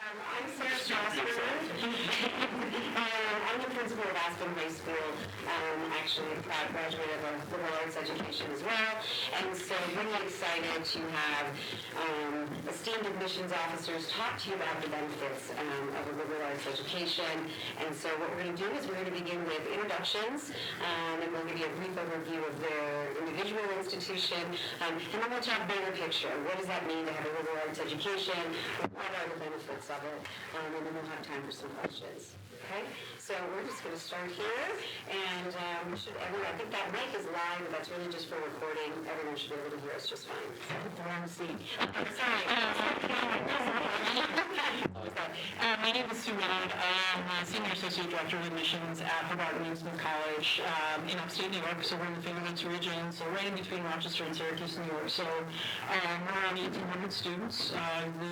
I'm Sarah Strasser. I'm the principal of Aspen High School. Actually, a proud graduate of a liberal arts education as well. And so really excited to have esteemed admissions officers talk to you about the benefits of a liberal arts education. And so what we're going to do is we're going to begin with introductions, and we'll give you a brief overview of their individual institution, and then we'll talk bigger picture. What does that mean to have a liberal arts education? What are the benefits of it? And then we'll have time for some questions. Okay, so we're just going to start here, and I think that mic is live, but that's really just for recording. Everyone should be able to hear us just fine. Sorry. My name is Sue Leonard. I'm Senior Associate Director of Admissions at Hobart William Smith College in upstate New York, so we're in the Finger Lakes region, so right in between Rochester and Syracuse, New York. So we're around 1,800 students. We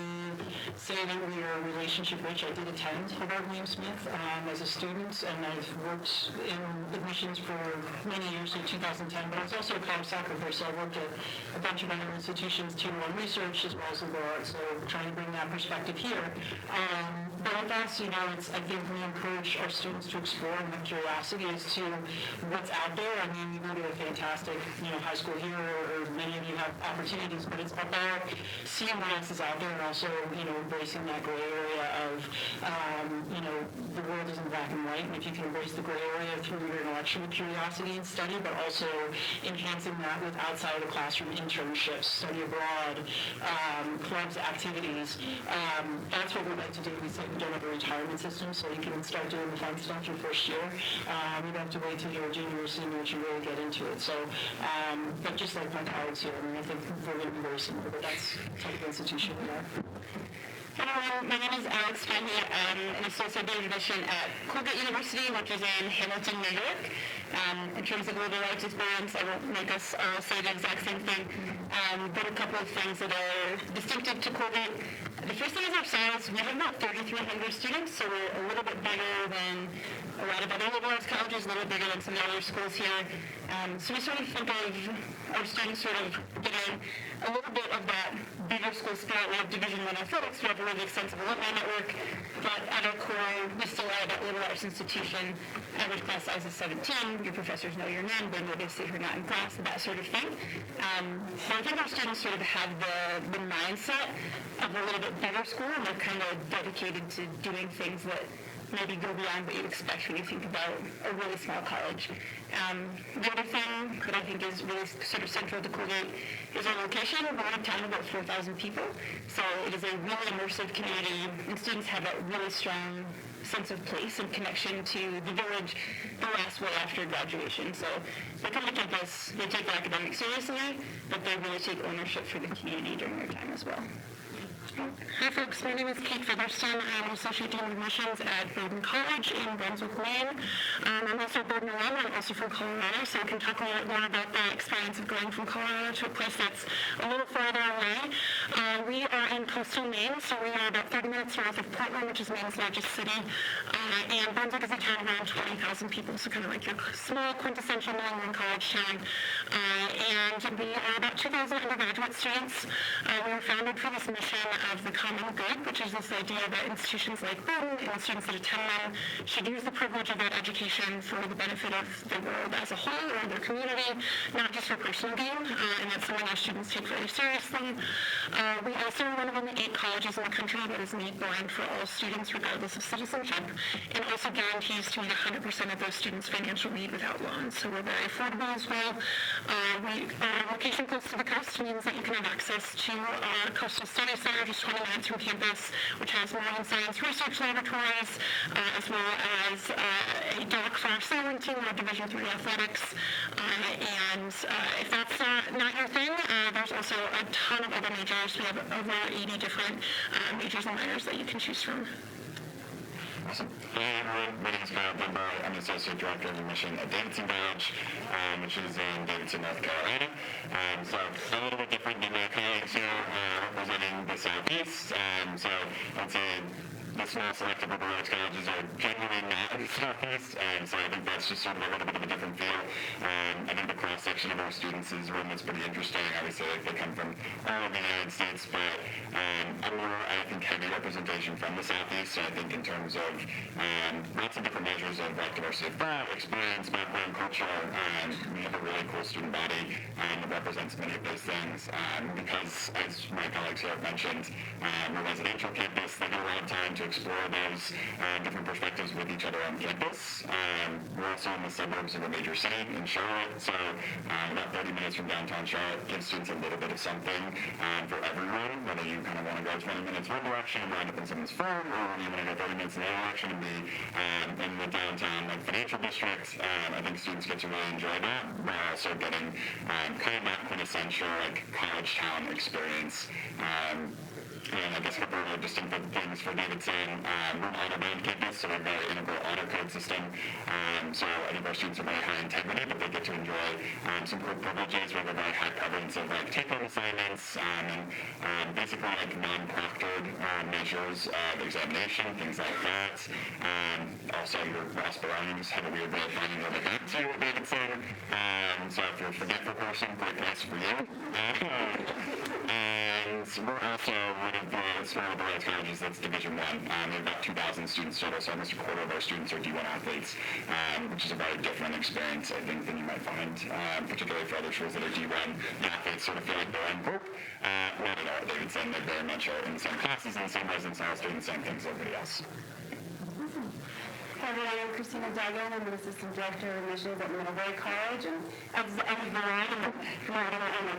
say that we are relationship rich. I did attend Hobart William Smith as a student, and I've worked in admissions for many years, since 2010, but I was also a college soccer player, so I worked at a bunch of other institutions, Tier 1 research, as well as liberal arts, so trying to bring that perspective here. But with us, I think we encourage our students to explore and have curiosity as to what's out there. I mean, you go to a fantastic, high school here, or many of you have opportunities, but it's about seeing what else is out there and also, embracing that gray area of, the world isn't black and white, and if you can embrace the gray area through your intellectual curiosity and study, but also enhancing that with outside of the classroom internships, study abroad, clubs, activities, that's what we like to do. We say we don't have a retirement system, so you can start doing the fun stuff your first year. You don't have to wait till you're a junior or senior to really get into it. So, but just like my colleagues here, I think we're going to be very similar, but that's the type of institution we are. Hello, my name is Alex Fenley. I'm an associate dean of admission at Colgate University, which is in Hamilton, New York. In terms of liberal arts experience, I won't make us all say the exact same thing, but a couple of things that are distinctive to Colgate. The first thing is our size. We have about 3,300 students, so we're a little bit bigger than a lot of other liberal arts colleges, a little bit bigger than some of the other schools here. So we sort of think of our students sort of getting a little bit of that bigger school spirit. We have Division I athletics, we have a really extensive alumni network, but at our core, we still are that liberal arts institution. Average class size is 17, your professors know your name, they know they say you're not in class, that sort of thing. So I think our students sort of have the mindset of a little bit bigger school, and they're kind of dedicated to doing things that maybe go beyond what you'd expect when you think about a really small college. The other thing that I think is really sort of central to Colgate is our location. We're in a town of about 4,000 people, so it is a really immersive community, and students have that really strong sense of place and connection to the village the last way after graduation. So they come to campus, they take their academics seriously, but they really take ownership for the community during their time as well. Hi folks, my name is Kate Featherston. I'm an Associate Dean of Admissions at Bowdoin College in Brunswick, Maine. I'm also a Bowdoin alum. I'm also from Colorado, so I can talk a little bit more about the experience of going from Colorado to a place that's a little farther away. We are in coastal Maine, so we are about 30 minutes north of Portland, which is Maine's largest city. And Brunswick is a town of around 20,000 people, so kind of like your small, quintessential New England college town. And we are about 2,000 undergraduate students. We were founded for this mission of the common good, which is this idea that institutions like Bowdoin and the students that attend them should use the privilege of that education for the benefit of the world as a whole or their community, not just for personal gain, and that's something our students take very seriously. We also are one of only 8 colleges in the country that is NAEP blind for all students regardless of citizenship, and also guarantees to meet 100% of those students' financial need without loans, so we're very affordable as well. Our location close to the coast means that you can have access to our Coastal Studies Center, just 20 minutes from campus, which has marine science research laboratories, as well as a dock for our sailing team, our Division III athletics. And if that's not your thing, there's also a ton of other majors. We have over 80 different majors and minors that you can choose from. Awesome. Hey everyone, my name is Matt Limbaugh. I'm the Associate Director of Admission at Davidson College, which is in Davidson, North Carolina. So a little bit different than my colleagues here representing the Southeast. So I'd say the small selective liberal arts colleges are generally not in the Southeast, and so I think that's just sort of a little bit of a different feel. I think the cross-section of our students is one that's pretty interesting. Obviously, like, they come from all over the United States, but a more, I think, heavy representation from the Southeast. So I think in terms of lots of different measures of like diversity of thought, experience, background, culture, we have a really cool student body that represents many of those things. Because, as my colleagues here have mentioned, we're a residential campus. They get a lot of time to explore those different perspectives with each other on campus. We're also in the suburbs of a major city in Charlotte, so about 30 minutes from downtown Charlotte gives students a little bit of something for everyone, whether you kind of want to go 20 minutes one direction and wind up in someone's firm, or whether you want to go 30 minutes in the other direction and be in the downtown like financial district. I think students get to really enjoy that while also getting kind of that quintessential like college town experience. And I guess a couple of distinctive things for Davidson. We're an auto-bound campus, so we have a very integral auto code system. So I think our students are very high integrity, but they get to enjoy some cool privileges. We have a very high prevalence of like take-home assignments and basically like non-proctored measures of examination, things like that. Also, your Ross belongings have a weird way of finding out about that too at Davidson. So if you're a forgetful person, great place for you. And we're also one of the small liberal arts colleges that's Division I. We have about 2,000 students total, so almost a quarter of our students are D1 athletes, which is a very different experience, I think, than you might find, particularly for other schools that are D1. The athletes sort of feel like they're in group. Not at all at Davidson. They very much are in the same classes, in the same residence halls, doing the same things as everybody else. Hi everyone, I'm Christina Dagan. I'm an assistant director of admissions at Middlebury College, and as the line and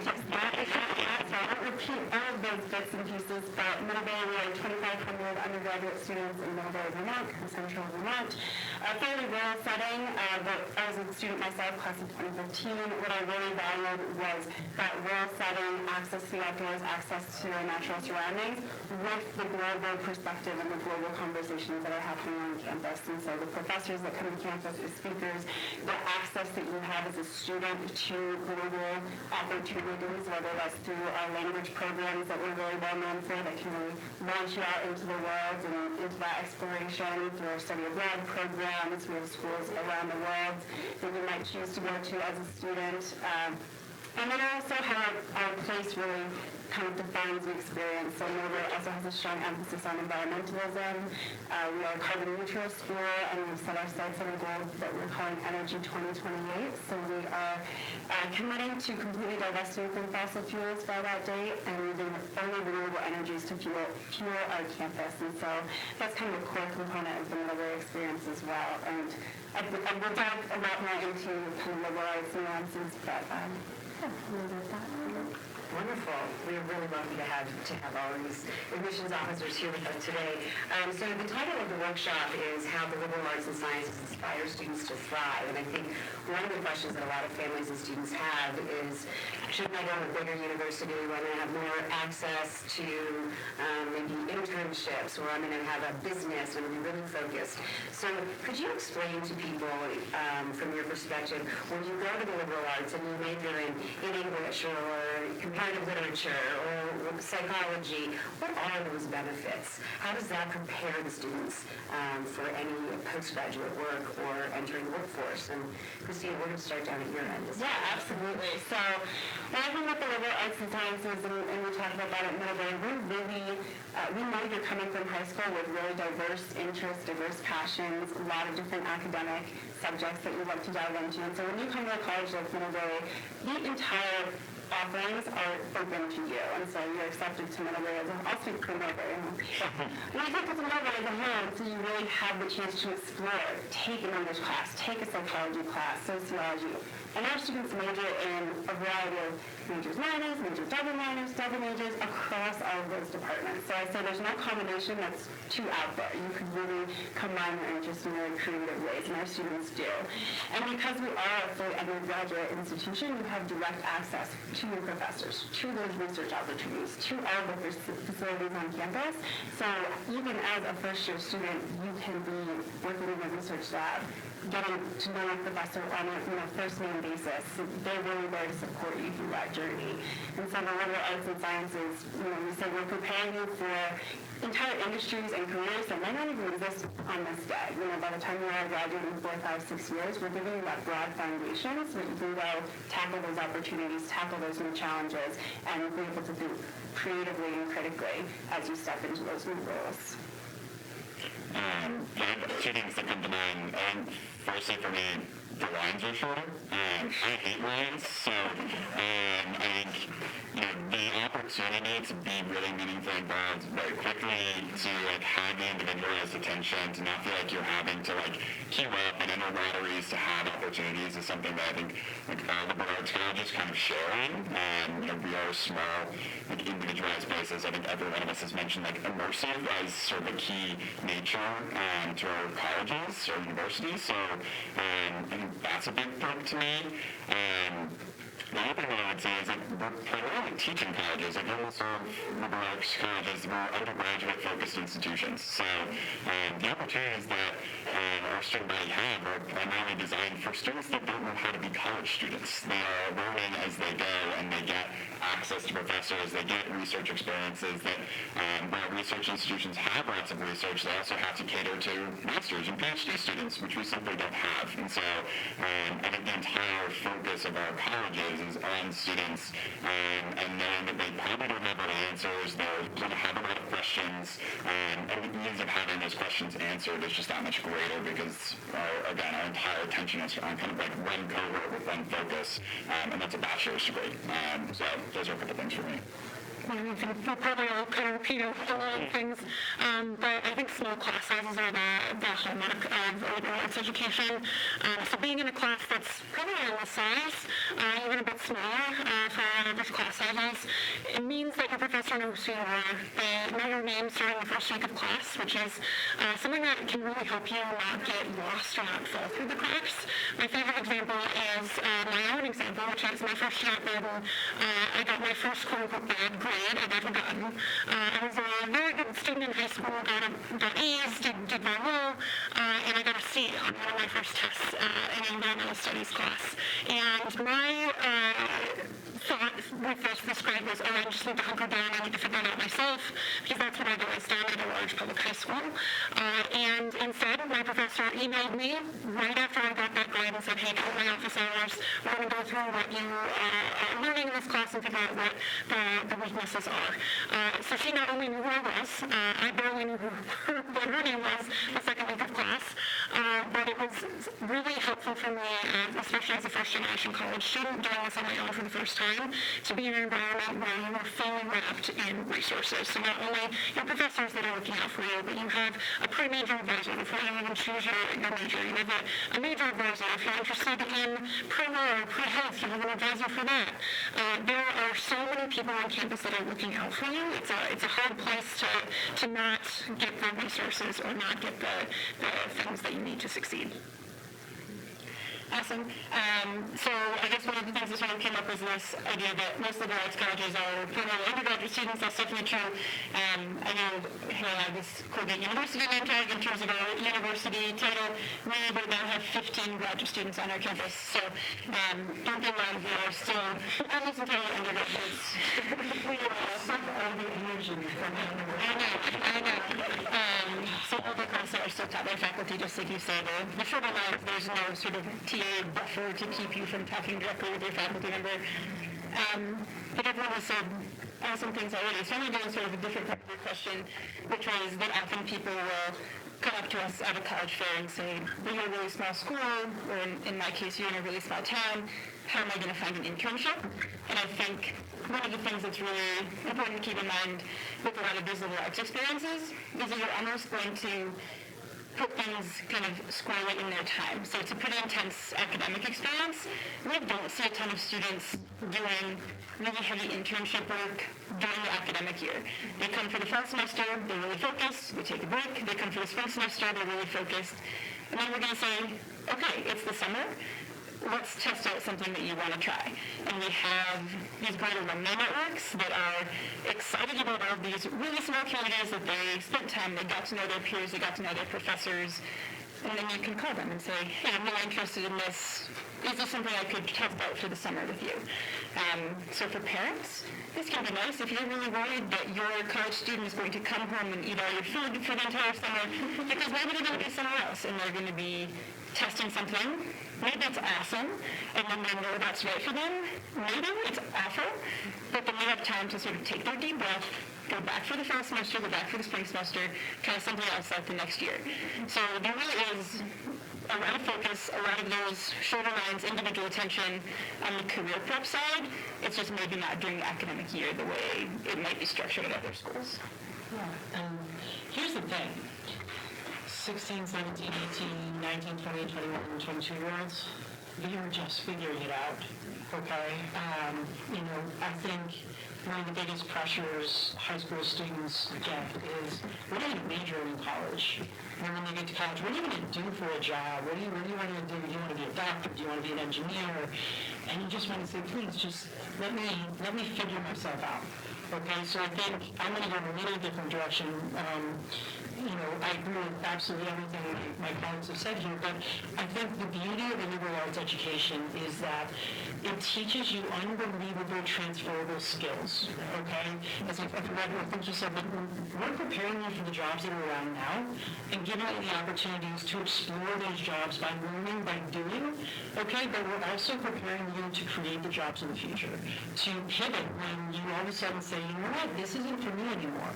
just that is that, so I won't repeat all of those bits and pieces, but Middlebury, we have 2,500 undergraduate students in Middlebury, Vermont, central Vermont. A fairly rural setting, but I was a student myself, class of 2015. What I really valued was that rural setting, access to the outdoors, access to natural surroundings, with the global perspective and the global conversations that are happening on campus. And so the professors that come to campus, the speakers, the access that you have as a student to global opportunities, whether that's through our language programs that we're really well known for, that can really launch you out into the world and into that exploration, through our study abroad programs. We have schools around the world that you might choose to go to as a student. And then also how our place really kind of defines the experience. So Middlebury also has a strong emphasis on environmentalism. We are a carbon neutral school, and we've set our sights on a goal that we're calling Energy 2028. So we are committing to completely divesting from fossil fuels by that date and using only renewable energies to fuel our campus. And so that's kind of a core component of the Middlebury experience as well. And we'll dive a lot more into kind of liberal arts nuances, but Wonderful. We're really lucky to have all of these admissions officers here with us today. So the title of the workshop is How the Liberal Arts and Sciences Inspire Students to Thrive. And I think one of the questions that a lot of families and students have is, should I go to a bigger university where I'm going to have more access to maybe internships, or I'm going to have a business and be really focused? So could you explain to people from your perspective, when you go to the liberal arts and you major in English or comparative literature or psychology, what are those benefits? How does that prepare the students for any postgraduate work or entering the workforce? And Christina, we're going to start down at your end. yeah, absolutely. So when I think about the liberal arts and sciences, and we talk about that at Middlebury, we know you're coming from high school with really diverse interests, diverse passions, a lot of different academic subjects that you like to dive into. And so when you come to a college like Middlebury, the entire offerings are open to you, and so you're accepted to Middlebury as I'll speak for Middlebury. When you take to Middlebury as a home, so you really have the chance to explore, take an English class, take a psychology class, sociology, and our students major in a variety of majors, minors, double majors across all of those departments. So I say there's no combination that's too out there. You could really combine your interests in really creative ways, and our students do. And because we are a fully undergraduate institution, you have direct access to your professors, to those research opportunities, to all of the facilities on campus. So even as a first-year student, you can be working in a research lab, getting to know a professor on a first-name basis. They're really there to support you through that journey. And so the liberal arts and sciences, we say we're preparing you for entire industries and careers that might not even exist on this day. By the time you are graduating 4, 5, 6 years, we're giving you that broad foundation so that you can go tackle those opportunities, tackle those new challenges, and be able to think creatively and critically as you step into those new roles. Two things that come to mind. Firstly, for me, the lines are shorter. I hate lines, so I think the opportunity to be really meaningfully involved very quickly, to have the individualized attention, to not feel like you're having to queue up and enter lotteries to have opportunities is something that I think all liberal arts colleges kind of share in. We are small, individualized places. I think every one of us has mentioned immersive as sort of a key nature to our colleges or universities. So I think that's a big thing to me. The other thing I would say is we're primarily teaching colleges. Almost all liberal arts colleges were undergraduate-focused institutions. So the opportunities that our student body have are primarily designed for students that don't know how to be college students. They are learning as they go, and they get access to professors. They get research experiences that while research institutions have lots of research, they also have to cater to master's and PhD students, which we simply don't have. And so I think the entire focus of our colleges is on students and knowing that they probably don't have all the answers, they're going to have a lot of questions, and the ease of having those questions answered is just that much greater because, our entire attention is on kind of one cohort with one focus, and that's a bachelor's degree. So those are a couple things for me. We'll probably all kind of repeat a lot of things, but I think small class sizes are the hallmark of liberal arts education. So being in a class that's probably on the size, even a bit smaller for average class sizes, it means that your professor knows who you are. They know your name starting the first week of class, which is something that can really help you not get lost or not fall through the cracks. My favorite example is my own example, which is my first year at Bowdoin. I got my first quote-unquote bad grade I've ever gotten. I was a very good student in high school, got A's, did very well, and I got a C on one of my first tests in an environmental studies class. And my thought with this grade was, I just need to hunker down, I need to figure it out myself, because that's what I've always done at a large public high school. And instead, my professor emailed me right after I got that grade and said, hey, come to my office hours, we're going to go through what you are learning in this class and figure out what the weaknesses are. So she not only knew who I was, I barely knew what her name was the second week of class, but it was really helpful for me, especially as a first-generation college student, doing this on my own for the first time, to be in an environment where you are fully wrapped in resources. So not only your professors that are looking out for you, but you have a pre-major advisor before you even choose your major. You have a major advisor. If you're interested in pre-law or pre-health, you have an advisor for that. There are so many people on campus that are looking out for you. It's a hard place to not get the resources or not get the things that you need to succeed. Awesome. So I guess one of the things that sort of came up was this idea that most liberal arts colleges are primarily undergraduate students. That's definitely true. I know here I have this Colgate University name tag in terms of our university title. We right now have 15 graduate students on our campus. So don't get wrong, we are still almost entirely undergraduates. We suck all the energy from I know. So all the classes are still taught by faculty, just like you said. The shorter lines, there's no sort of TA buffer to keep you from talking directly with your faculty member. But everyone has said awesome things already. So I'm going to do sort of a different part of your question, which was that often people will come up to us at a college fair and say, well, you're a really small school, or in my case, you're in a really small town. How am I going to find an internship? And I think one of the things that's really important to keep in mind with a lot of these liberal arts experiences is that you're almost going to put things kind of squarely in their time. So it's a pretty intense academic experience. We don't see a ton of students doing really heavy internship work during the academic year. They come for the fall semester, they're really focused, they take a break, they come for the spring semester, they're really focused. And then we're going to say, okay, it's the summer. Let's test out something that you want to try. And we have these great alumni networks that are excited about all of these really small communities that they spent time, they got to know their peers, they got to know their professors. And then you can call them and say, hey, I'm really interested in this. Is this something I could test out for the summer with you? So for parents, this can be nice if you're really worried that your college student is going to come home and eat all your food for the entire summer, because maybe they're going to be somewhere else and they're going to be testing something. Maybe it's awesome, and then they know that's right for them. Maybe it's awful, but then they have time to sort of take their deep breath, go back for the fall semester, go back for the spring semester, try something else out the next year. So there really is a lot of focus, a lot of those shorter lines, individual attention on the career prep side. It's just maybe not during the academic year the way it might be structured at other schools. Yeah, and here's the thing. 16, 17, 18, 19, 20, 21, 22-year-olds, they are just figuring it out, okay? I think one of the biggest pressures high school students get is, what are you majoring in college? And when they get to college, what are you going to do for a job? What do you want to do? Do you want to be a doctor? Do you want to be an engineer? And you just want to say, please, just let me figure myself out. Okay, so I think I'm going to go in a little different direction. I agree with absolutely everything my colleagues have said here, but I think the beauty of a liberal arts education is that it teaches you unbelievable transferable skills, okay? As I think you said, that we're preparing you for the jobs that are around now and giving you the opportunities to explore those jobs by learning, by doing, okay? But we're also preparing you to create the jobs of the future, to pivot when you all of a sudden say, you know what, this isn't for me anymore.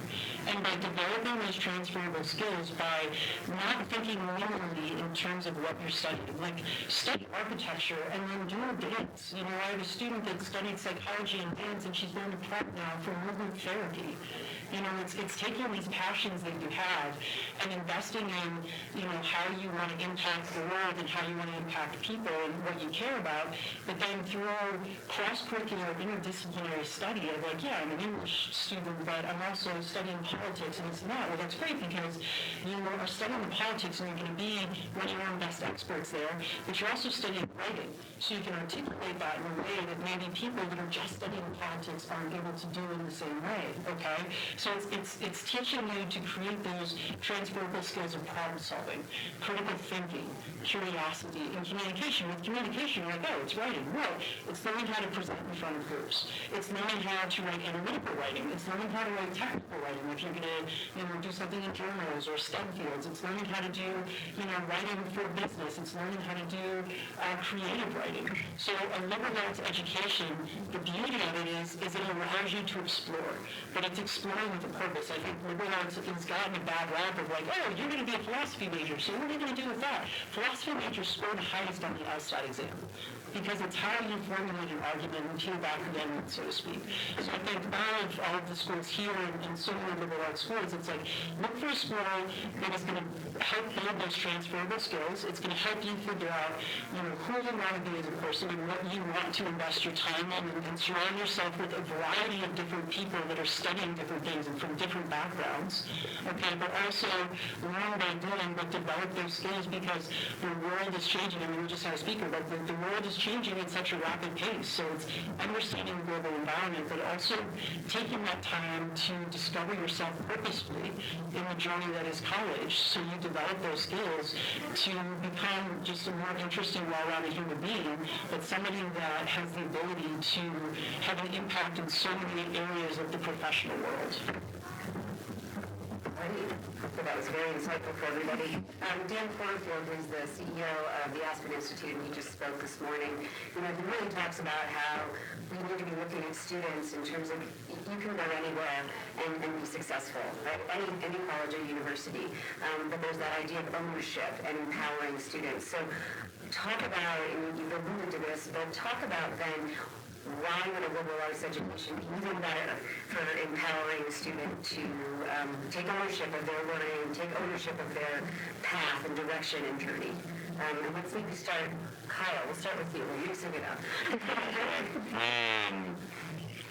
And by developing those transferable skills, by not thinking linearly in terms of what you're studying, like study architecture and then do a dance. I have a student that studied psychology and dance, and she's going to prep now for movement therapy. It's taking these passions that you have and investing in, how you want to impact the world and how you want to impact people and what you care about, but then through cross-curricular, interdisciplinary study of I'm an English student, but I'm also studying politics and this and that. Well, that's great because you are studying the politics and you're going to be one of your own best experts there, but you're also studying writing, so you can articulate that in a way that maybe people that are just studying politics aren't able to do in the same way, okay? So it's teaching you to create those transferable skills of problem solving, critical thinking, curiosity, and communication. With communication, you're like, oh, it's writing. No, it's learning how to present in front of groups. It's learning how to write analytical writing. It's learning how to write technical writing. If you're going to do something in journals or STEM fields, it's learning how to do writing for business. It's learning how to do creative writing. So a liberal arts education, the beauty of it is it allows you to explore, but it's exploring with a purpose. I think liberal arts has gotten a bad rap of oh, you're going to be a philosophy major, so what are you going to do with that? Philosophy majors score the highest on the LSAT exam, because it's how you formulate an argument and peel back the onion, so to speak. So I think all of the schools here and so many liberal arts schools, it's look for a school that is going to help build those transferable skills. It's going to help you figure out, who you want to be as a person and what you want to invest your time in, and surround yourself with a variety of different people that are studying different things and from different backgrounds. Okay, but also learn by doing, but develop those skills, because the world is changing. We just had a speaker, but the world is changing at such a rapid pace. So it's understanding the global environment, but also taking that time to discover yourself purposefully in the journey that is college, so you develop those skills to become just a more interesting, well-rounded human being, but somebody that has the ability to have an impact in so many areas of the professional world. So that was very insightful for everybody. Dan Porterfield is the CEO of the Aspen Institute, and he just spoke this morning. He really talks about how we need to be looking at students in terms of you can go anywhere and be successful, right? Any college or university. But there's that idea of ownership and empowering students. So talk about, and you've alluded to this, but talk about then why would a liberal arts education be even better for empowering a student to take ownership of their learning, take ownership of their path and direction and journey? And let's maybe start, Kyle, we'll start with you. Will you sing it up?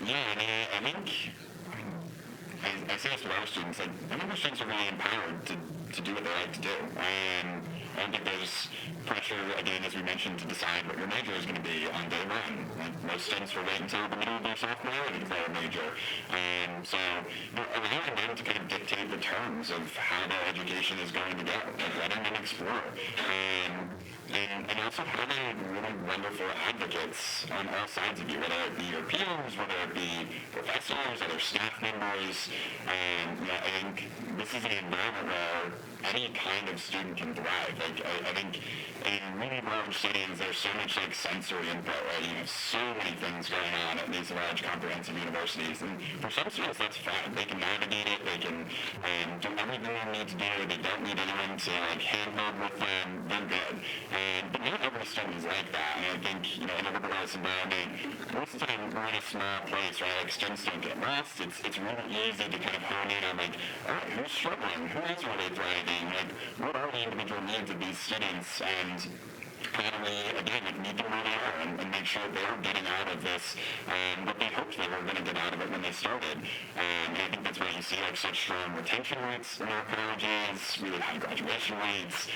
I think I say this to our students, none of our students are really empowered to do what they like to do. I don't think there's pressure, again, as we mentioned, to decide what your major is going to be on day one. Most students will wait until the middle of their sophomore year to declare a major. So allowing them to to kind of dictate the terms of how their education is going to go, like letting them explore. And also having really wonderful advocates on all sides of you, whether it be your peers, whether it be professors, other staff members. I think this is an environment where any kind of student can thrive. Like, I think in really large cities, there's so much like sensory input, right? You have so many things going on at these large comprehensive universities. And for some students, that's fine. They can navigate it. They can do everything they need to do. They don't need anyone to like handhold with them. They're good. But not every student is like that. And I think, in a liberal arts environment, most of the time we're in a small place, right? Like students don't get lost. It's really easy to kind of hone in on like, all right, who's struggling? Who is really thriving? Like, what are the individual needs of these students? And how do we, again, meet them where they are and make sure they're getting out of this what they hoped they were going to get out of it when they started. And I think that's why you see like such strong retention rates in our colleges, really high graduation rates,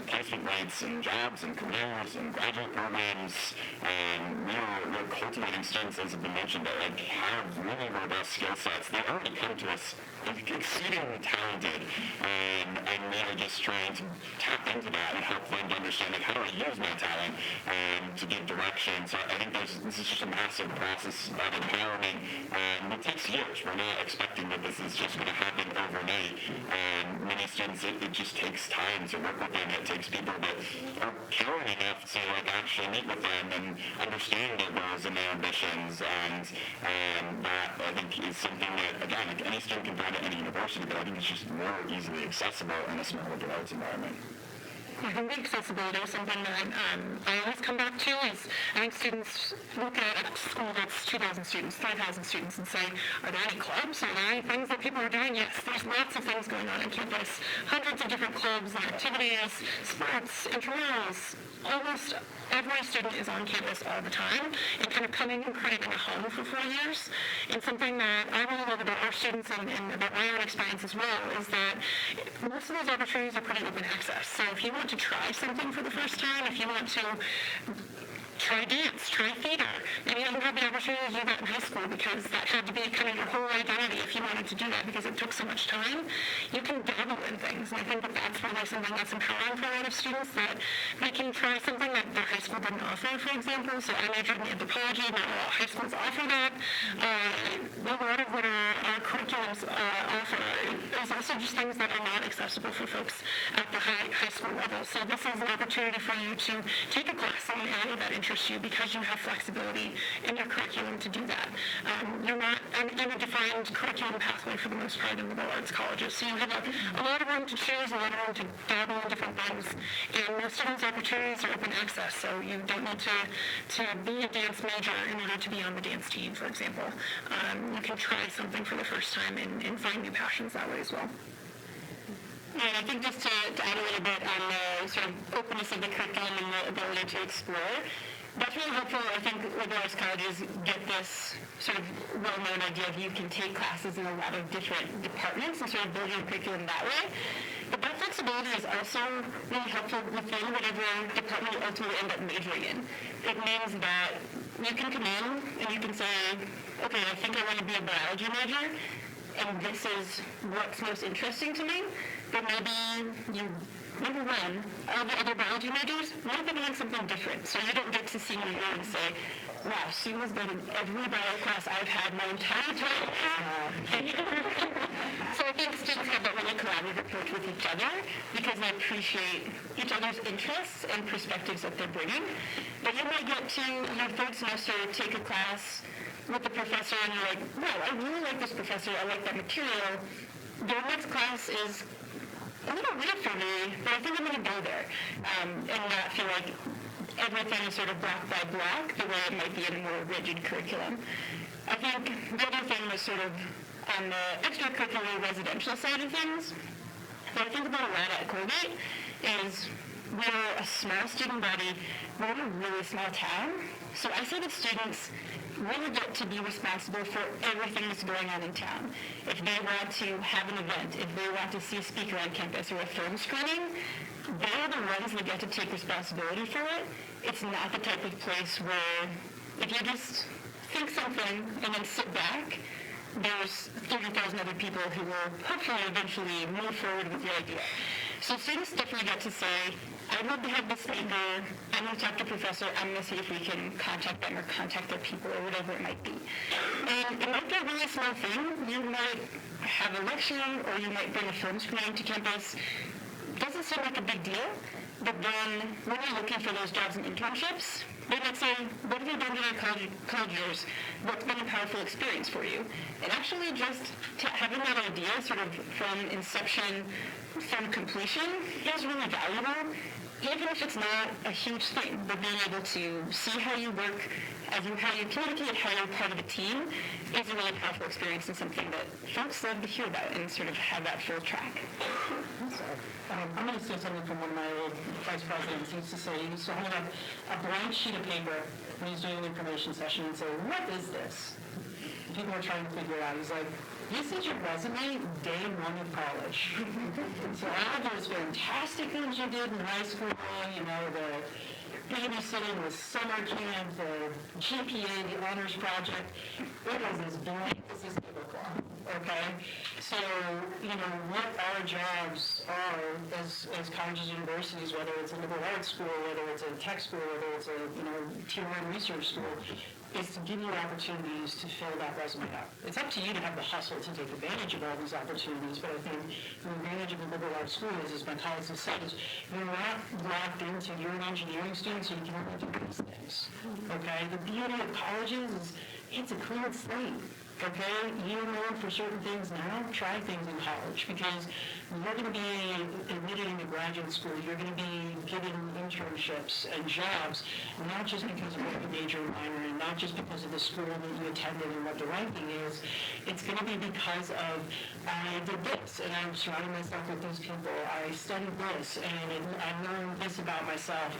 placement rates in jobs and careers and graduate programs. We're cultivating students, as has been mentioned, that like have really robust skill sets. They already come to us exceedingly talented, and really just trying to tap into that and help them to understand like how do I use my talent to give direction. So I think this is just a massive process of empowerment. It takes years. We're not expecting that this is just going to happen overnight. Many students, it just takes time to work with them. It takes people that are caring enough to like actually meet with them and understand their goals and their ambitions. And that I think is something that, again, like any student can find at any university, but I think it's just more easily accessible in a small liberal arts environment. I think the accessibility is something that I always come back to is I think students look at a school that's 2,000 students, 5,000 students and say, are there any clubs? Are there any things that people are doing? Yes, there's lots of things going on on campus. Hundreds of different clubs and activities, sports, intramurals. Almost every student is on campus all the time and kind of coming and creating a home for 4 years. And something that I really love about our students and about my own experience as well is that most of those opportunities are pretty open access. So if you want to try something for the first time, if you want to try dance, try theater. Maybe you didn't have the opportunity to do that in high school because that had to be kind of your whole identity if you wanted to do that because it took so much time. You can dabble in things. And I think that that's really something that's empowering for a lot of students, that they can try something that their high school didn't offer, for example. So I majored in anthropology. Not all high schools offer that. A lot of what our curriculums offer is also just things that are not accessible for folks at the high school level. So this is an opportunity for you to take a class in an area that interests you because you have flexibility in your curriculum to do that. You're not in a defined curriculum pathway for the most part in liberal arts colleges. So you have a lot of room to choose, a lot of room to dabble in different things. And most of those opportunities are open access, so you don't need to be a dance major in order to be on the dance team, for example. You can try something for the first time and find new passions that way as well. And I think just to add a little bit on the sort of openness of the curriculum and the ability to explore, that's really helpful. I think liberal arts colleges get this sort of well-known idea of you can take classes in a lot of different departments and sort of build your curriculum that way. But that flexibility is also really helpful within whatever department you ultimately end up majoring in. It means that you can come in and you can say, okay, I think I want to be a biology major, and this is what's most interesting to me. But maybe you, number one, all the other biology majors might be doing something different. So you don't get to senior year and say, wow, Sue has been in every bio class I've had my entire time. So I think students have that really collaborative approach with each other because they appreciate each other's interests and perspectives that they're bringing. But you might get to your third semester, take a class with the professor and you're like, wow, I really like this professor, I like that material. Their next class is a little weird for me, but I think I'm going to go there and not feel like everything is sort of block by block the way it might be in a more rigid curriculum. I think the other thing was sort of on the extracurricular residential side of things, what I think about a lot at Colgate is we're a small student body, we're in a really small town, so I say that students really get to be responsible for everything that's going on in town. If they want to have an event, if they want to see a speaker on campus or a film screening, they're the ones that get to take responsibility for it. It's not the type of place where if you just think something and then sit back, there's 30,000 other people who will hopefully eventually move forward with your idea. So students definitely get to say, I'd love to have this speaker, I'm going to talk to professor, I'm going to see if we can contact them or contact their people or whatever it might be. And it might be a really small thing. You might have a lecture or you might bring a film screening to campus. Doesn't seem like a big deal, but then when you're looking for those jobs and internships, they might say, what have you done in your college years? What's been a powerful experience for you? And actually just having that idea sort of from inception, from completion is really valuable, even if it's not a huge thing. But being able to see how you work, how you communicate, how you're part of a team is a really powerful experience and something that folks love to hear about and sort of have that full track. I'm going to say something from one of my old vice presidents. He used to say, he used to hold up a blank sheet of paper when he was doing an information session and say, what is this? People are trying to figure it out. He's like, this is your resume day one of college. So all of those fantastic things you did in high school, the babysitting, the summer camp, the GPA, the honors project, it is as blank as this tablecloth, okay? So, what our jobs are as colleges and universities, whether it's a liberal arts school, whether it's a tech school, whether it's a, tier 1 research school, is to give you opportunities to fill that resume out. It's up to you to have the hustle to take advantage of all these opportunities, but I think the advantage of a liberal arts school is, as my colleagues have said, is you're not locked into, you're an engineering student, so you can only do these things, okay? The beauty of colleges is it's a clean slate. Okay, you're known for certain things now, try things in college, because you're going to be admitted into graduate school, you're going to be given internships and jobs, not just because of what you major and minor in, not just because of the school that you attended and what the ranking is, it's going to be because of, I did this, and I'm surrounding myself with these people, I studied this, and I learned this about myself,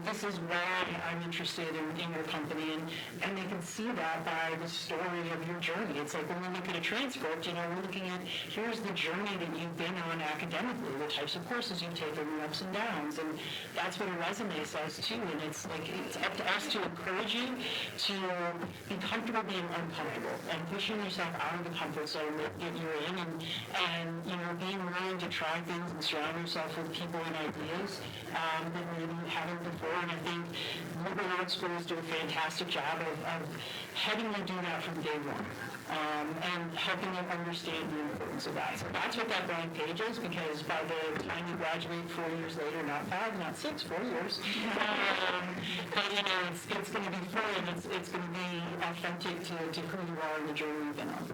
this is why I'm interested in your company, and they can see that by the story of your journey. It's like when we look at a transcript, we're looking at, here's the journey that you've been on academically, the types of courses you've taken, the ups and downs, and that's what a resume says too, and it's like, it's up to us to encourage you to be comfortable being uncomfortable, and pushing yourself out of the comfort zone that you're in, and being willing to try things and surround yourself with people and ideas that maybe you haven't before, and I think liberal arts schools do a fantastic job of having you do that from day one. And helping them understand the importance of that. So that's what that blank page is, because by the time you graduate 4 years later, not 5, not 6, 4 years, but it's going to be fun, and it's going to be authentic to who you are and the journey you've been on.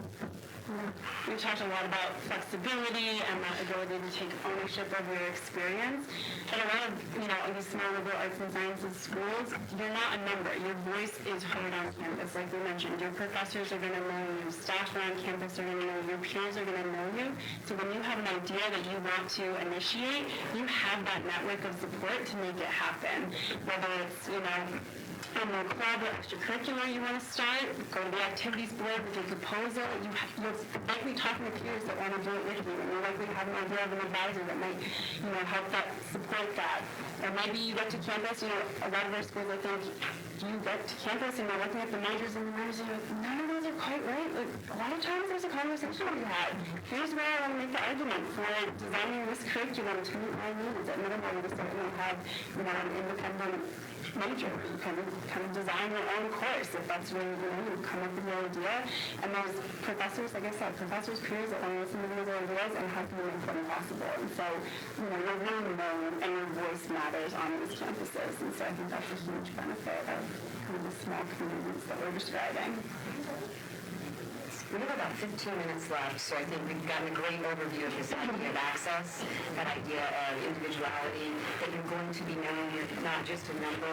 We talked a lot about flexibility and that ability to take ownership of your experience. And a lot of, these small liberal arts and sciences schools, you're not a number. Your voice is heard on campus, like we mentioned. Your professors are going to know you. Staff around campus are going to know you. Your peers are going to know you. So when you have an idea that you want to initiate, you have that network of support to make it happen. Whether it's, in the club or extracurricular you want to start, go to the activities board with your proposal. You're likely talking to peers that want to do it with you, and you're likely have an idea of an advisor that might, help support that. Or maybe you get to campus, a lot of our schools, I think, you get to campus and you're looking at the majors and the minors, and you're like, none of those are quite right. Like, a lot of times there's a conversation to be had. Here's where I want to make the argument for designing this curriculum to meet my needs. At minimum, we certainly have, an independent major. You kind of design your own course if that's where you come up with your idea. And those professors, like I said, professors, peers that want to listen to these ideas and help you make them possible. And so, you're really known and your voice matters on these campuses. And so I think that's a huge benefit of kind of the small communities that we're describing. We have about 15 minutes left, so I think we've gotten a great overview of this idea of access, that idea of individuality, that you're going to be known, you're not just a number.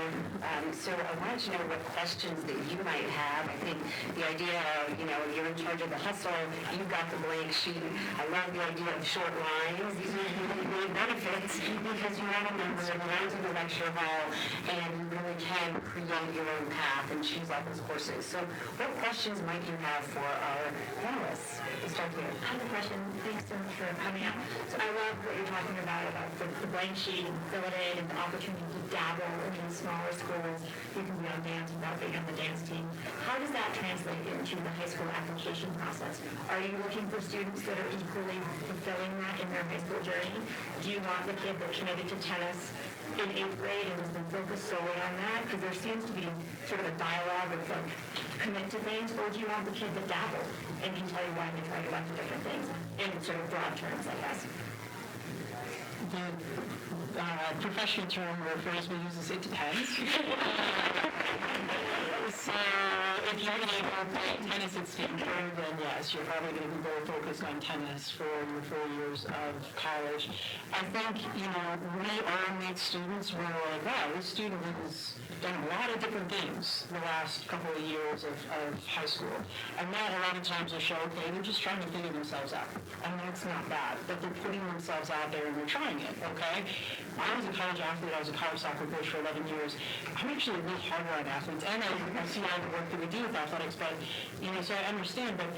So I wanted to know what questions that you might have. I think the idea of, you're in charge of the hustle, you've got the blank sheet. I love the idea of short lines. These are really great benefits because you're not a member, you're into the lecture hall, and you really can create your own path and choose out those courses. So what questions might you have for our panelists. We'll start here. I have a question. Thanks so much for coming out. So I love what you're talking about the blank sheet and fill it in and the opportunity to dabble in these smaller schools. You can be on dance without being on the dance team. How does that translate into the high school application process? Are you looking for students that are equally fulfilling that in their high school journey? Do you want the kid that committed to tennis in 8th grade and has been focused solely on that? Because there seems to be sort of a dialogue of like commit to things, or do you want the kid that dabbled and can tell you why they tried a bunch of different things in sort of broad terms, I guess? The professional term or phrase we use is it depends. So if you're going to go play tennis at Stanford, then yes, you're probably going to be very focused on tennis for your 4 years of college. I think, we all meet students where we're like, wow, this student has done a lot of different things the last couple of years of high school. And that a lot of times will show, okay, they're just trying to figure themselves out. And that's not bad, but they're putting themselves out there and they're trying it, okay? I was a college athlete. I was a college soccer coach for 11 years. I'm actually a little harder on athletes, and I see all the work that we do with athletics, but, so I understand, but,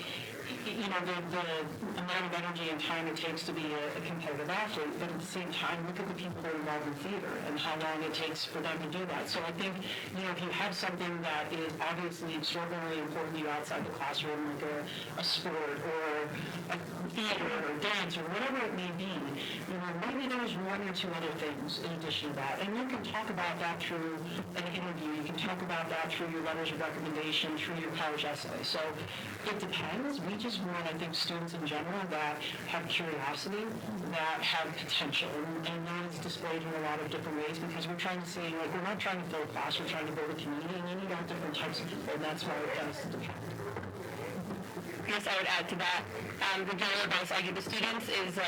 the amount of energy and time it takes to be a competitive athlete, but at the same time, look at the people that are involved in theater and how long it takes for them to do that. So I think, if you have something that is obviously extraordinarily important to you outside the classroom, like a sport or a theater or dance or whatever it may be, maybe there's one or two other things in addition to that. And you can talk about that through an interview. You can talk about that through your letters of recommendation, through your college essay. So it depends. We just want, I think, students in general that have curiosity, that have potential. And that is displayed in a lot of different ways because we're trying to say, we're not trying to fill a class, we're trying to build a community, and you need all different types of people. And that's why it does depend. I guess I would add to that. The general advice I give to students is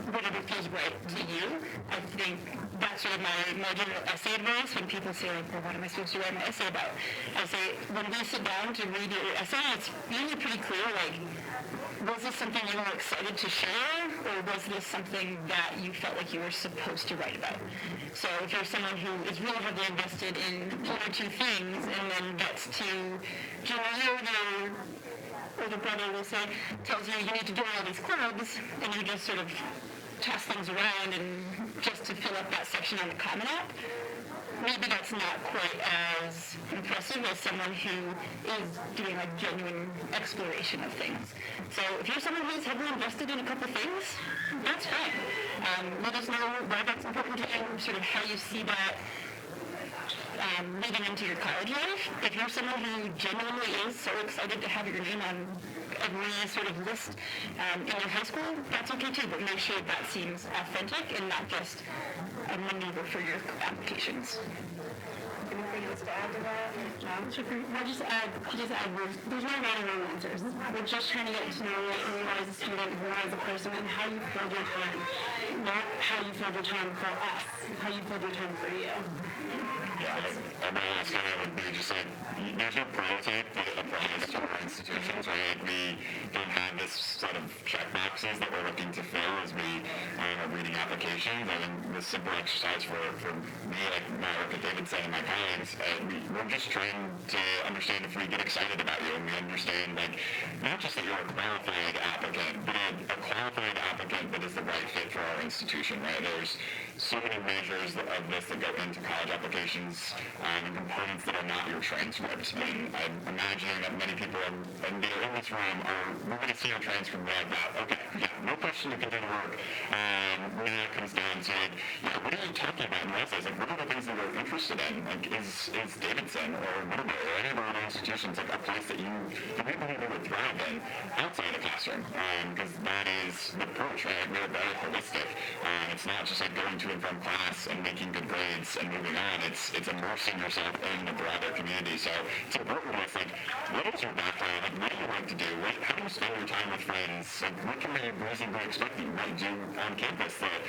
whatever feels right to you. I think that's sort of my general essay advice when people say well, what am I supposed to write my essay about? I say when we sit down to read your essay, it's usually pretty clear was this something you were excited to share, or was this something that you felt like you were supposed to write about? So if you're someone who is really heavily invested in one or two things and then gets to junior year, or the brother will say, tells you need to join all these clubs, and you just sort of toss things around and just to fill up that section on the Common App, maybe that's not quite as impressive as someone who is doing genuine exploration of things. So if you're someone who's heavily invested in a couple things, that's fine. Let us know why that's important to you, sort of how you see that leading into your college life. If you're someone who genuinely is so excited to have your name on every sort of list in your high school, that's okay too, but make sure that seems authentic and not just a maneuver for your applications. Anything else to add to that? I'll just add, there's no right or wrong answers. We're just trying to get to know you as a student, you as a person, and how you filled your time. Not how you filled your time for us, how you filled your time for you. Yeah, my last comment would be just there's no prototype that applies to our institutions, right? We don't have this set of check boxes that we're looking to fill as we are reading applications. I think the simple exercise for me, like my work at Davidson and my colleagues, we're just trying to understand if we get excited about you and we understand, not just that you're a qualified applicant, but a qualified applicant that is the right fit for our institution, right? There's so many measures of this that go into college applications and components that are not your transcripts. And I'm imagining that many people in this room we're going to see your transcript like that. Okay, yeah, no question you can do the work. When that comes down to what are you talking about in your essays? What are the things that you're interested in? Is Davidson or Wilbur or any of our other institutions a place that you really would thrive in outside the classroom? Because that is the approach, right? We're very holistic. It's not just going to and from class and making good grades and moving on. It's immersing yourself in the broader community. So it's important to us, what is your background? What do you like to do? How do you spend your time with friends? What can we reasonably expect you might do on campus that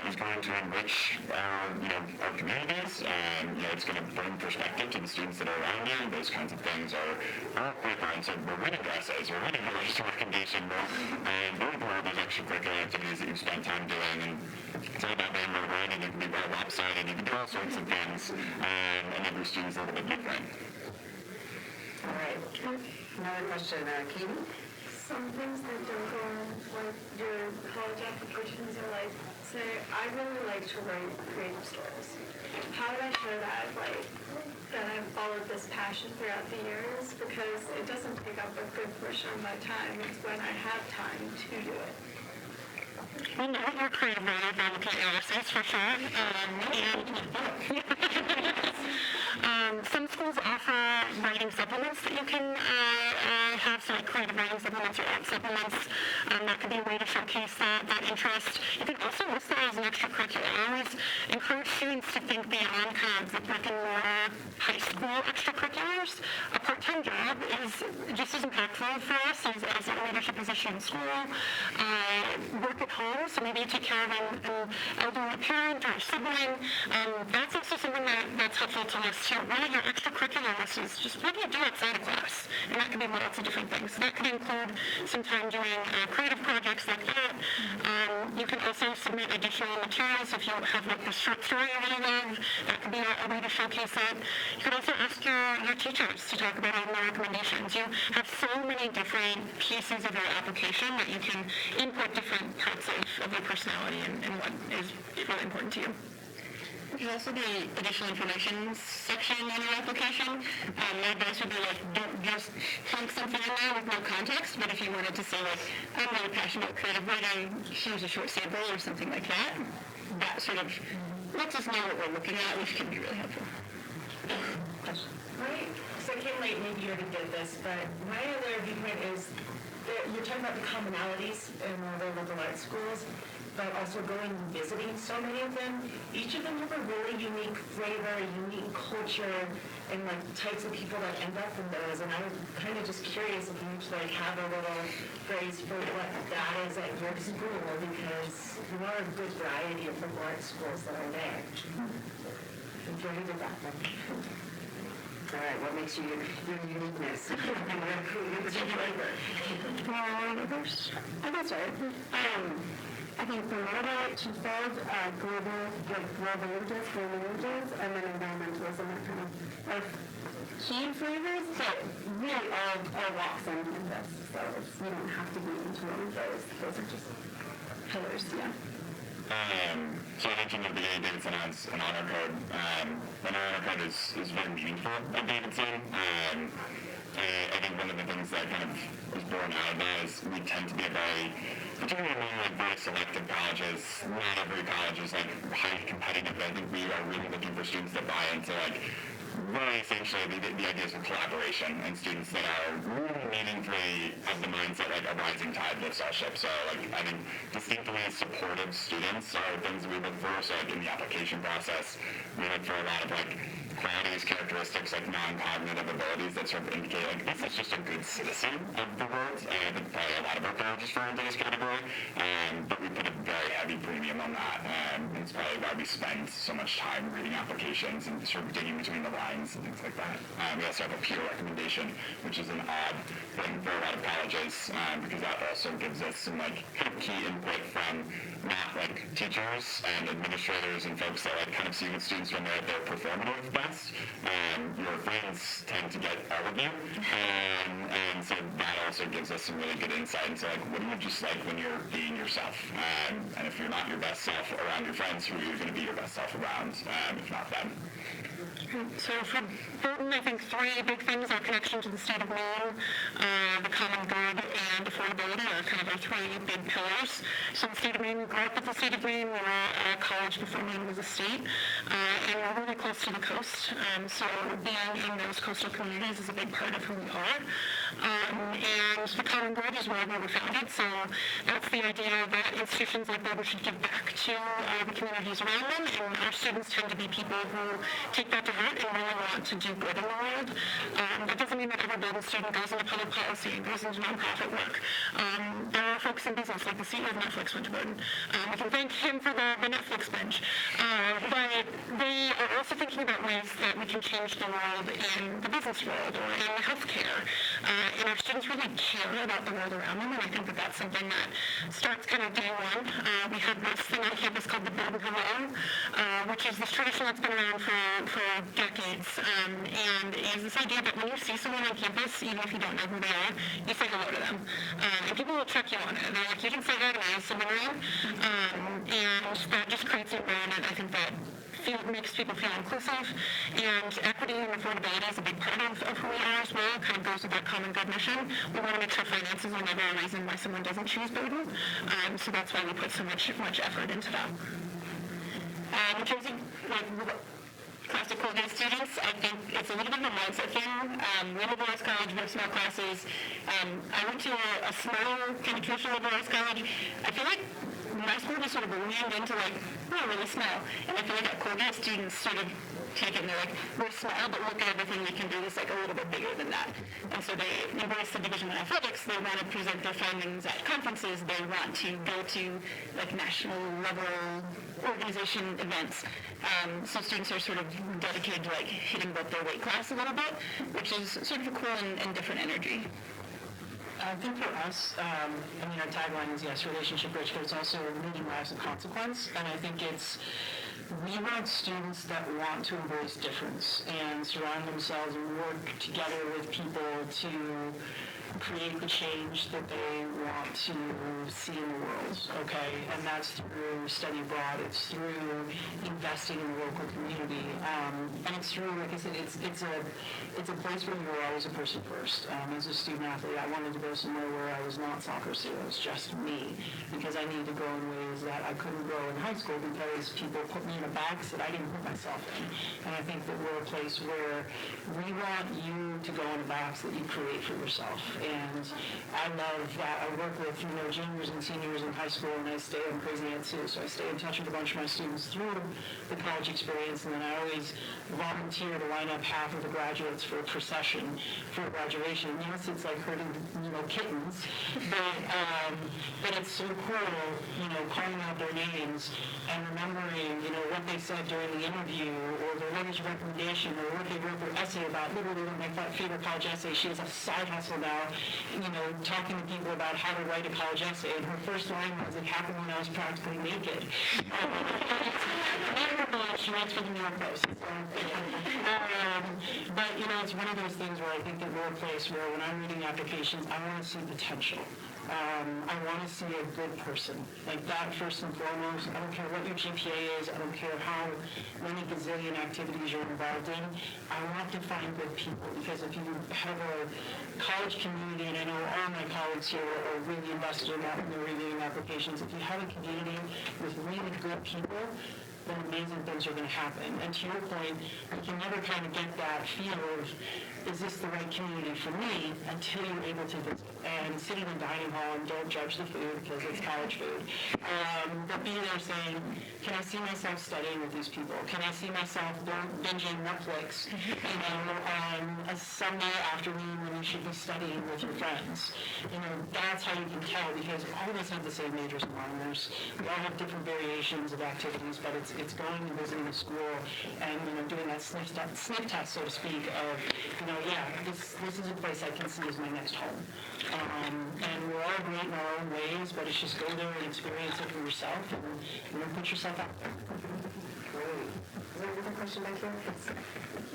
is going to enrich our communities? It's going to bring perspective to the students that are around you. Those kinds of things are quicker. And so we're reading your essays, we're reading your letters of recommendation, and really doing all those extracurricular activities that you spend time doing. And it's all about being motivated. You can be very lopsided. You can do all sorts of things. And every student's a little bit different. All right. Another question, Katie? Some things that don't go on like your college applications are like, say, I really like to write creative stories. How do I show that, like, that I've followed this passion throughout the years? Because it doesn't take up a good portion of my time. It's when I have time to do it. We know you're creative writer, advocate, essays for sure. Some schools offer writing supplements that you can have, so like creative writing supplements or art supplements. That could be a way to showcase that interest. You can also list that as an extracurricular. I always encourage students to think beyond kind of the brick and mortar high school extracurriculars. A part-time job is just as impactful for us as a leadership position in school. Work at home, so maybe you take care of an elderly parent or a sibling. That's also something that's helpful to list too. One of your extracurricular lists is just what do you do outside of class? And that could be lots of different things. So that could include some time doing creative projects like that. You can also submit additional materials if you have like the short story you really love. That could be a way to showcase it. You could also ask your teachers to talk about all their recommendations. You have so many different pieces of your application that you can input different parts of your personality and what is really important to you. There's also the additional information section in your application. My advice would be like, don't just plunk something in there with no context, but if you wanted to say like, I'm really passionate about creative writing, here's a short sample or something like that, that sort of lets us know what we're looking at, which can be really helpful. Right. So I came late, maybe you already did this, but my other viewpoint is that you're talking about the commonalities in all the liberal arts schools, but also going and visiting so many of them. Each of them have a really unique flavor, unique culture, and like types of people that end up in those. And I was kind of just curious if you each like have a little phrase for what that is at your school, because there are a good variety of liberal arts schools that are there. If you already did that one. All right, what makes you your uniqueness? What's your flavor? That's right. I think the model to build global languages, and then environmentalism are kind of key flavors, but really all walks in this. So you don't have to be into one of those. Those are just pillars, yeah. So I mentioned at the beginning Davidson has an honor code. An honor code is very meaningful at Davidson. I think one of the things that kind of was born out of that is we tend to be particularly among like very selective colleges. Not every college is like highly competitive. I think we are really looking for students that buy into like very essentially the ideas of collaboration and students that are really meaningfully have the mindset like a rising tide lifts all ships. So like I think distinctly supportive students are things that we look for. So like in the application process, we look for a lot of like qualities, characteristics, like non-cognitive abilities that sort of indicate like this is just a good citizen of the world. I think probably a lot of our colleges fall into this category, but we put a very heavy premium on that. And it's probably why we spend so much time reading applications and sort of digging between the lines and things like that. We also have a peer recommendation, which is an odd thing for a lot of colleges, because that also gives us some like kind of key input from not like teachers and administrators and folks that like kind of see with students when they're at their performative best. Your friends tend to get all of you, and so that also gives us some really good insight into like what do you just like when you're being yourself, and if you're not your best self around your friends, who are you going to be your best self around, if not them? So for Burton, I think three big things are connection to the state of Maine, the common good, and affordability are kind of our three big pillars. So the state of Maine, we grew up with the state of Maine. We were a college before Maine was a state, and we're really close to the coast. So being in those coastal communities is a big part of who we are. And the common good is where we were founded. So that's the idea that institutions like Bowdoin should give back to the communities around them, and our students tend to be people who take that to heart and really want to do good in the world. That doesn't mean that every Bowdoin student goes into public policy and goes into nonprofit work. There are folks in business, like the CEO of Netflix went to Bowdoin. We can thank him for the Netflix binge. But they are also thinking about ways that we can change the world in the business world or in healthcare. and our students really care about the world around them, and I think that that's something that starts kind of day one. We have this thing on campus called the Golden Hello, which is this tradition that's been around for decades, and is this idea that when you see someone on campus, even if you don't know who they are, you say hello to them. And people will check you on it. They're like, you can say hi to me, is someone around? And that just creates an environment, I think, that makes people feel inclusive, and equity and affordability is a big part of who we are as well. It kind of goes with that common good mission. We want to make sure finances are never a reason why someone doesn't choose Bowdoin, so that's why we put so much effort into that. In terms of classic Colgate students, I think it's a little bit of a mindset thing. We're liberal arts college, we have small classes. I went to a small kind of traditional liberal arts college. I feel like my school just sort of leaned into really small. And I feel like Colgate students sort of take it and they're like, we're small, but look at everything we can do that's a little bit bigger than that. And so they embrace the division in athletics. They want to present their findings at conferences. They want to go to national level organization events. So students are sort of dedicated to hitting both their weight class a little bit, which is sort of a cool and different energy. I think for us, our tagline is, yes, relationship rich, but it's also leading lives of consequence. And I think we want students that want to embrace difference and surround themselves and work together with people to create the change that they want to see in the world, okay? And that's through study abroad, it's through investing in the local community, and it's through, like I said, it's a place where you were always a person first. As a student athlete, I wanted to go somewhere where I was not soccer, so it was just me, because I needed to grow in ways that I couldn't grow in high school because people put me in a box that I didn't put myself in. And I think that we're a place where we want you to go in a box that you create for yourself. And I love that I work with, juniors and seniors in high school, and I stay on Crazy Aunt Sue, so I stay in touch with a bunch of my students through the college experience, and then I always volunteer to line up half of the graduates for a procession for graduation. Yes, it's like herding, kittens, but it's so cool, calling out their names and remembering, what they said during the interview, or their letters of recommendation, or what they wrote their essay about. Literally, my favorite college essay, she has a side hustle now, talking to people about how to write a college essay, and her first line was, "It happened when I was practically naked." She writes for the New York Post. But, it's one of those things where I think that we're a place where when I'm reading applications, I want to see potential. I want to see a good person. Like that first and foremost. I don't care what your GPA is. I don't care how many gazillion activities you're involved in. I want to find good people, because if you have a college community, and I know all my colleagues here are really invested in that when they're reviewing applications, if you have a community with really good people, then amazing things are going to happen. And to your point, you can never kind of get that feel of, is this the right community for me, until you're able to visit. And sit in a dining hall and don't judge the food because it's college food. But be there saying, can I see myself studying with these people? Can I see myself binging Netflix, on a Sunday afternoon when you should be studying with your friends? That's how you can tell, because all of us have the same majors and minors. We all have different variations of activities, but it's going and visiting a school and doing that sniff test, so to speak, of this is a place I can see as my next home. And we're all great in our own ways, but it's just go there and experience it for yourself, and put yourself out there. Great. Is there another question back here? Can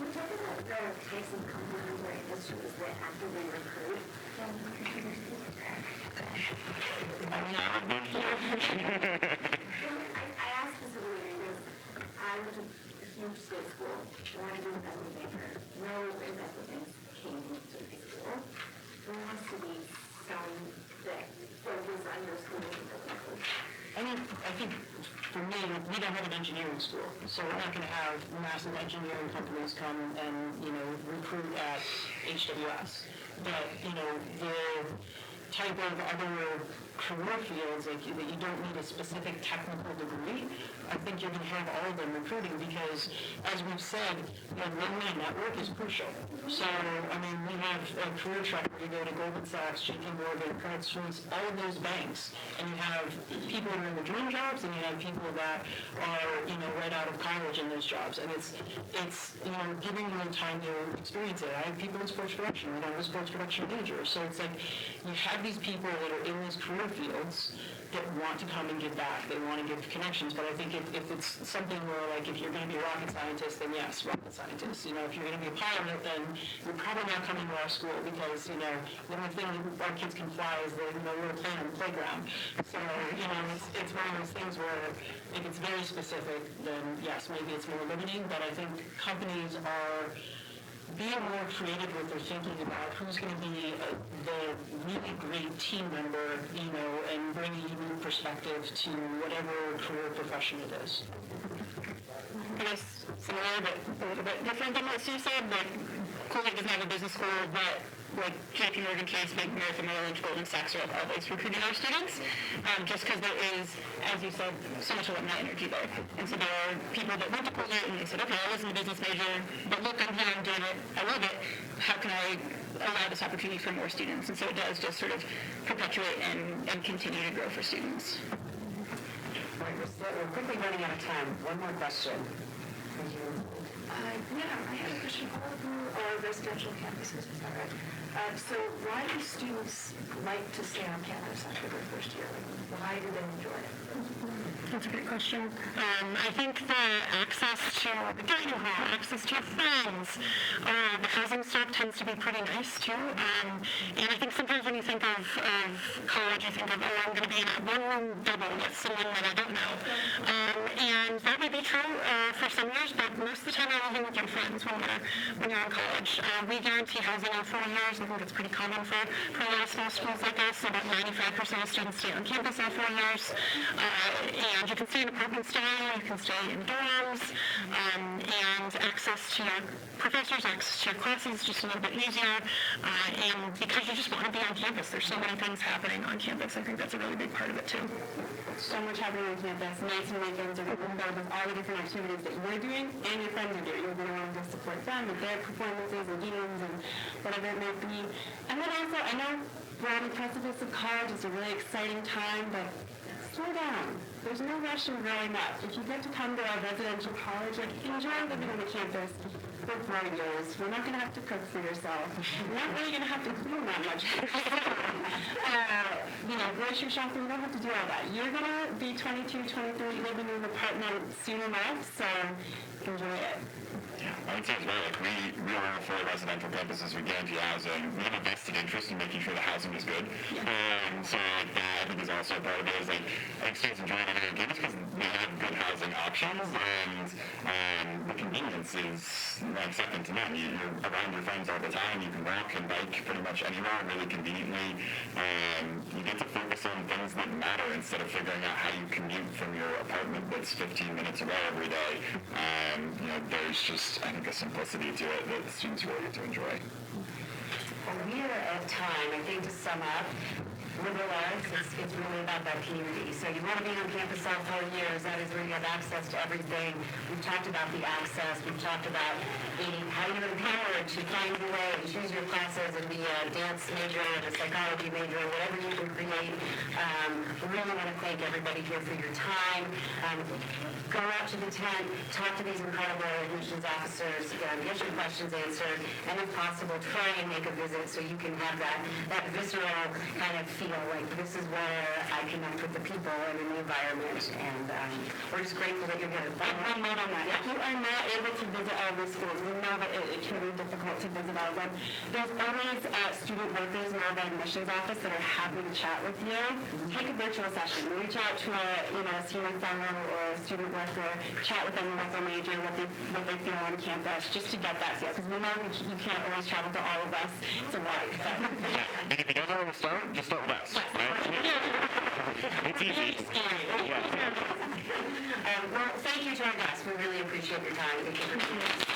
you talk about the types of companies or industries that actively recruit? I asked specifically because I went to a huge state school, wanted to do investment banker. No investment banks came to the school. There has to be some that focus on your school. I think for me, we don't have an engineering school, so we're not going to have massive engineering companies come and recruit at HWS. But type of other career fields, like that you don't need a specific technical degree, I think you're going to have all of them recruiting because, as we've said, the alumni network is crucial. So, I mean, we have a career track where you go to Goldman Sachs, JP Morgan, Credit Suisse, all of those banks, and you have people who are in the dream jobs, and you have people that are, right out of college in those jobs, and it's giving you time to experience it. I have people in sports production, I'm a sports production major, so it's like you have these people that are in these career fields that want to come and give back. They want to give connections, but I think if it's something where, like, if you're going to be a rocket scientist, then yes, rocket scientist. If you're going to be a pilot, then you're probably not coming to our school because, the only thing our kids can fly is the little plane on the playground. So, it's one of those things where if it's very specific, then yes, maybe it's more limiting, but I think companies are being more creative with their thinking about who's going to be the really great team member, and bring a unique perspective to whatever career profession it is. I guess it's a little bit different than what Sue said, but Colgate doesn't have a business school, but like JP Morgan, Chase, Bank of America, Merrill Lynch, Goldman Sachs are always recruiting our students, just because there is, as you said, so much alumni energy there. And so there are people that went to Colgate and they said, okay, I wasn't a business major, but look, I'm here, I'm doing it, I love it. How can I allow this opportunity for more students? And so it does just sort of perpetuate and continue to grow for students. All right, we're quickly running out of time. One more question. I have a question. All of you are residential campuses, is that right? So why do students like to stay on campus after their first year? Why do they enjoy it? That's a great question. I think the access to the dining hall, access to your friends, the housing stock tends to be pretty nice too. And I think sometimes when you think of college, you think of, oh, I'm going to be in a one-room double with someone that I don't know. And that may be true for some years, but most of the time you're living with your friends when you're in college. We guarantee housing in 4 years. I think it's pretty common for a lot of small schools like us. About 95% of students stay on campus in 4 years. And you can stay in apartment style, you can stay in dorms, and access to your professors, access to your classes is just a little bit easier. And because you just want to be on campus, there's so many things happening on campus. I think that's a really big part of it too. So much happening on campus. Nights and weekends are going to be filled with all the different activities that you're doing and your friends are doing. You're going to want to support them with their performances and games and whatever it might be. And then also, I know we're on the precipice of college. It's a really exciting time, but slow down. There's no rush in growing up. If you get to come to a residential college, enjoy living on the campus for 4 years. You're not going to have to cook for yourself. You're not really going to have to clean that much. Grocery shopping, you don't have to do all that. You're going to be 22, 23, living in an apartment soon enough, so enjoy it. Yeah, I would say as well, we are on 4 residential campuses, we guarantee housing. We have a vested interest in making sure the housing is good. So that I think is also a part of it, is I think students enjoy living on campus because they have good housing options, and the convenience is second to none. You're around your friends all the time, you can walk and bike pretty much anywhere really conveniently. You get to focus on things that matter instead of figuring out how you commute from your apartment that's 15 minutes away every day. There's just, I think, a simplicity to it that students really get to enjoy. Well, we are at time. I think to sum up, liberal arts, it's really about that community. So you want to be on campus all 4 years. That is where you have access to everything. We've talked about the access. We've talked about how you're empowered to find your way and choose your classes and be a dance major and a psychology major, whatever you can create. We really want to thank everybody here for your time. Go out to the tent, talk to these incredible admissions officers, get your questions answered, and if possible, try and make a visit so you can have that visceral kind of feel like this is where I connect with the people and in the environment. And we're just grateful that you're here. One note on that. If you are not able to visit all the schools, we know that it can be difficult to visit all of them. There's always student workers in our admissions office that are happy to chat with you. Take a virtual session. Reach out to a senior fellow or a student worker, chat with them about their major, what they feel on campus, just to get that feel. Because we know you can't always travel to all of us. It's a lot. And if you don't know where to start, just start with us. It's easy. Well, thank you to our guests. We really appreciate your time. Thank you.